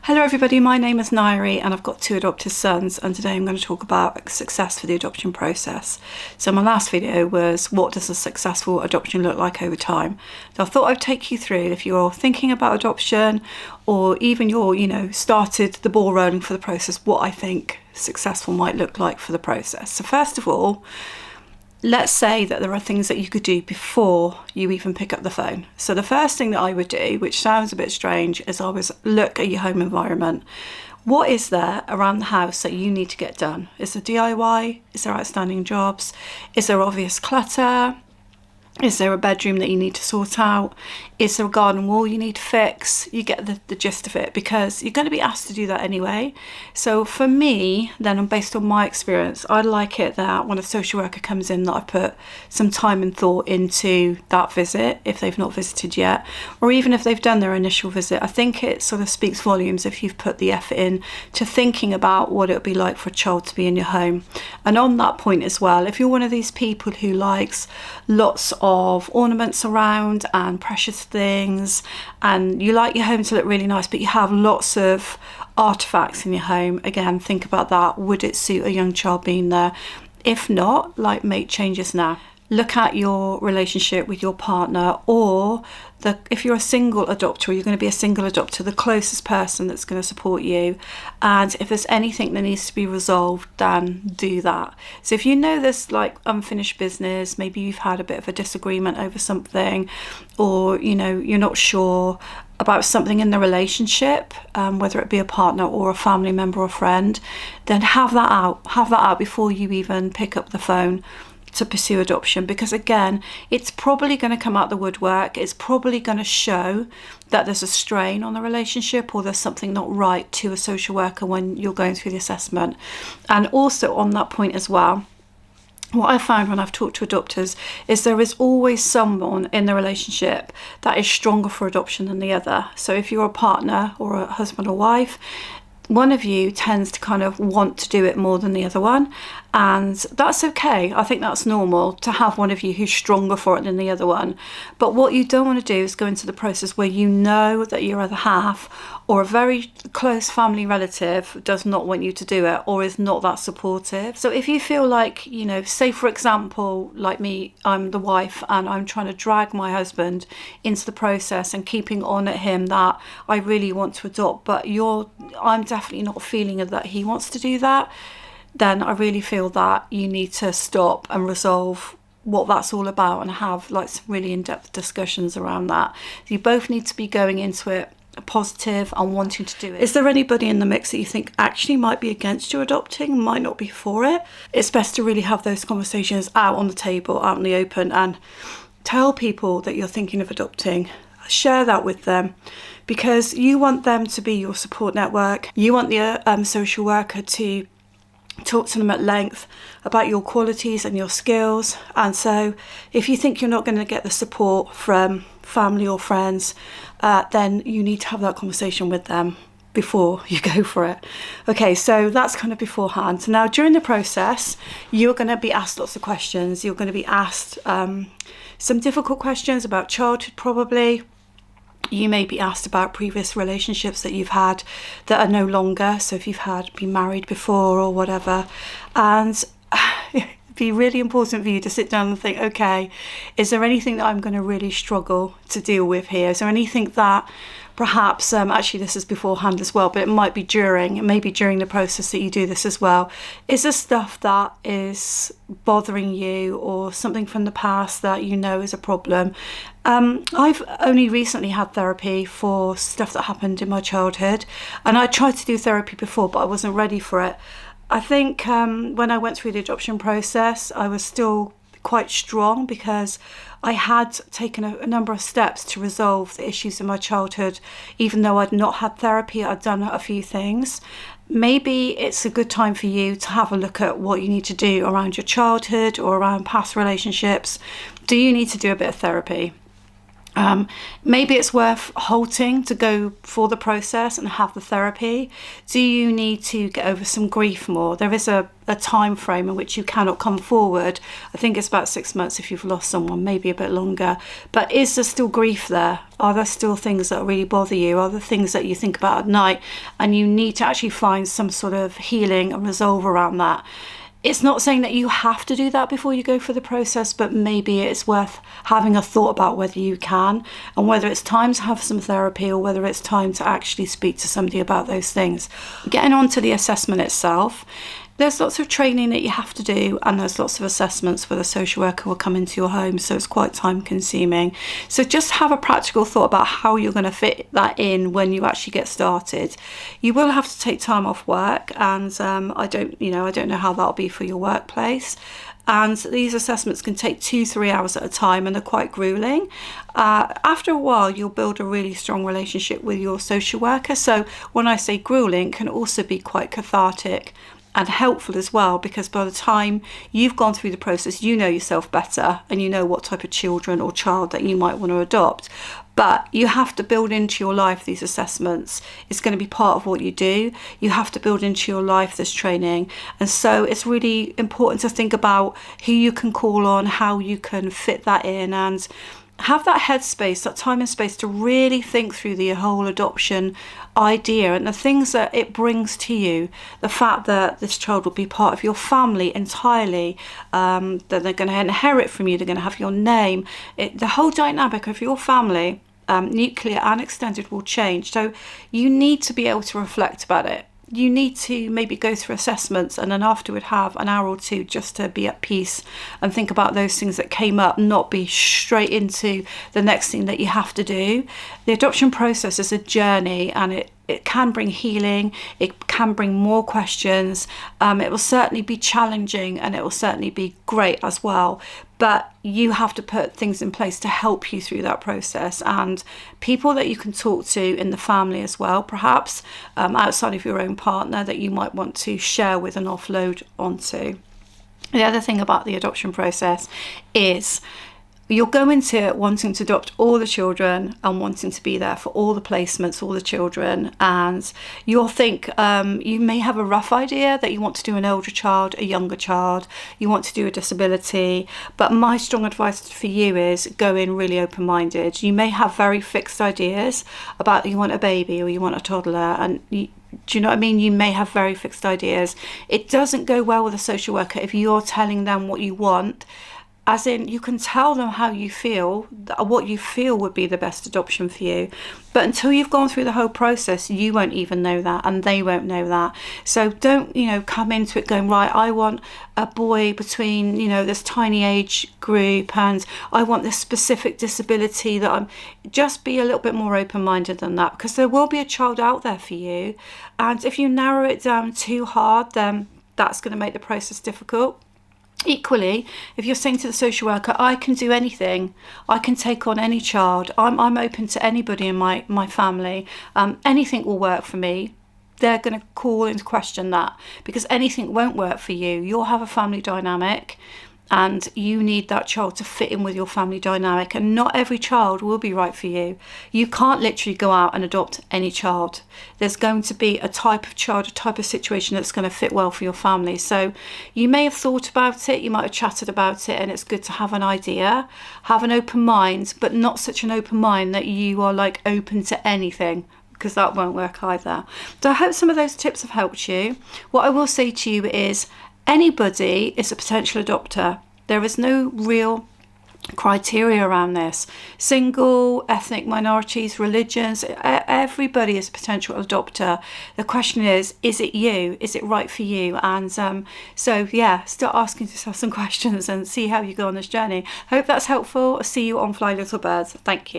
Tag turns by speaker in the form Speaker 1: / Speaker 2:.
Speaker 1: Hello everybody, my name is Nairi and I've got 2 adopted sons, and today I'm going to talk about success for the adoption process. So my last video was what does a successful adoption look like over time. So I thought I'd take you through, if you're thinking about adoption or even you're, started the ball rolling for the process, what I think successful might look like for the process. So first of all, let's say that there are things that you could do before you even pick up the phone. So the first thing that I would do, which sounds a bit strange, is I always look at your home environment. What is there around the house that you need to get done? Is there DIY? Is there outstanding jobs? Is there obvious clutter? Is there a bedroom that you need to sort out? Is there a garden wall you need to fix? You get the gist of it, because you're going to be asked to do that anyway. So for me, then, based on my experience, I like it that when a social worker comes in, that I put some time and thought into that visit if they've not visited yet, or even if they've done their initial visit. I think it sort of speaks volumes if you've put the effort in to thinking about what it would be like for a child to be in your home. And on that point as well, if you're one of these people who likes lots of ornaments around and precious things, and you like your home to look really nice, but you have lots of artifacts in your home, again, think about that. Would it suit a young child being there? If not, make changes now. Look at your relationship with your partner, or if you're a single adopter, or you're going to be a single adopter, the closest person that's going to support you. And if there's anything that needs to be resolved, then do that. So if you know there's unfinished business, maybe you've had a bit of a disagreement over something, or you're not sure about something in the relationship, whether it be a partner or a family member or friend, then have that out before you even pick up the phone to pursue adoption. Because again, it's probably going to come out the woodwork. It's probably going to show that there's a strain on the relationship, or there's something not right to a social worker when you're going through the assessment. And also on that point as well, what I found when I've talked to adopters is there is always someone in the relationship that is stronger for adoption than the other. So if you're a partner or a husband or wife, one of you tends to kind of want to do it more than the other one, and that's okay. I think that's normal to have one of you who's stronger for it than the other one. But what you don't want to do is go into the process where you know that your other half or a very close family relative does not want you to do it, or is not that supportive. So if you feel like, say for example, like me, I'm the wife and I'm trying to drag my husband into the process and keeping on at him that I really want to adopt, but I'm definitely not feeling that he wants to do that, then I really feel that you need to stop and resolve what that's all about and have some really in-depth discussions around that. You both need to be going into it positive and wanting to do it. Is there anybody in the mix that you think actually might be against you adopting, might not be for it? It's best to really have those conversations out on the table, out in the open, and tell people that you're thinking of adopting. Share that with them, because you want them to be your support network. You want the social worker to talk to them at length about your qualities and your skills. And so if you think you're not going to get the support from family or friends, then you need to have that conversation with them before you go for it. Okay, so that's kind of beforehand. So now during the process, you're going to be asked lots of questions. You're going to be asked some difficult questions about childhood, probably. You may be asked about previous relationships that you've had that are no longer. So if you've been married before or whatever. And it'd be really important for you to sit down and think, okay, is there anything that I'm going to really struggle to deal with here? Is there anything that perhaps, actually this is beforehand as well, but it might be during the process that you do this as well. Is there stuff that is bothering you, or something from the past that is a problem? I've only recently had therapy for stuff that happened in my childhood, and I tried to do therapy before, but I wasn't ready for it. I think when I went through the adoption process, I was still quite strong because I had taken a number of steps to resolve the issues in my childhood. Even though I'd not had therapy, I'd done a few things. Maybe it's a good time for you to have a look at what you need to do around your childhood or around past relationships. Do you need to do a bit of therapy? Maybe it's worth halting to go for the process and have the therapy. Do you need to get over some grief more? There is a time frame in which you cannot come forward. I think it's about 6 months if you've lost someone, maybe a bit longer. But is there still grief there? Are there still things that really bother you? Are there things that you think about at night and you need to actually find some sort of healing and resolve around that? It's not saying that you have to do that before you go for the process, but maybe it's worth having a thought about whether you can and whether it's time to have some therapy or whether it's time to actually speak to somebody about those things. Getting on to the assessment itself, there's lots of training that you have to do and there's lots of assessments where the social worker will come into your home, so it's quite time consuming. So just have a practical thought about how you're going to fit that in when you actually get started. You will have to take time off work, and I don't know how that'll be for your workplace. And these assessments can take 2-3 hours at a time and they're quite grueling. After a while, you'll build a really strong relationship with your social worker. So when I say grueling, it can also be quite cathartic and helpful as well, because by the time you've gone through the process, you know yourself better and you know what type of children or child that you might want to adopt. But you have to build into your life these assessments. It's going to be part of what you do. You have to build into your life this training. And so it's really important to think about who you can call on, how you can fit that in, and have that headspace, that time and space to really think through the whole adoption idea and the things that it brings to you. The fact that this child will be part of your family entirely, that they're going to inherit from you, they're going to have your name. The whole dynamic of your family, nuclear and extended, will change. So you need to be able to reflect about it. You need to maybe go through assessments and then afterward have an hour or two just to be at peace and think about those things that came up, not be straight into the next thing that you have to do. The adoption process is a journey, and it can bring healing, it can bring more questions, it will certainly be challenging and it will certainly be great as well. But you have to put things in place to help you through that process, and people that you can talk to in the family as well, perhaps outside of your own partner, that you might want to share with and offload onto. The other thing about the adoption process is you'll go into it wanting to adopt all the children and wanting to be there for all the placements, all the children, and you'll think you may have a rough idea that you want to do an older child, a younger child, you want to do a disability, but my strong advice for you is go in really open-minded. You may have very fixed ideas about you want a baby or you want a toddler, and do you know what I mean? You may have very fixed ideas. It doesn't go well with a social worker if you're telling them what you want. As in, you can tell them how you feel, what you feel would be the best adoption for you. But until you've gone through the whole process, you won't even know that, and they won't know that. So don't, come into it going, right, I want a boy between, this tiny age group, and I want this specific disability that I'm. Just be a little bit more open-minded than that, because there will be a child out there for you. And if you narrow it down too hard, then that's going to make the process difficult. Equally, if you're saying to the social worker, I can do anything, I can take on any child, I'm open to anybody in my family, anything will work for me, they're going to call into question that, because anything won't work for you. You'll have a family dynamic and you need that child to fit in with your family dynamic, and not every child will be right for you. You can't literally go out and adopt any child. There's going to be a type of child, a type of situation that's going to fit well for your family. So you may have thought about it, you might have chatted about it, and it's good to have an idea, have an open mind, but not such an open mind that you are like open to anything, because that won't work either. So I hope some of those tips have helped you. What I will say to you is, anybody is a potential adopter. There is no real criteria around this. Single, ethnic minorities, religions, everybody is a potential adopter. The question is it you? Is it right for you? And so start asking yourself some questions and see how you go on this journey. Hope that's helpful. See you on Fly Little Birds. Thank you.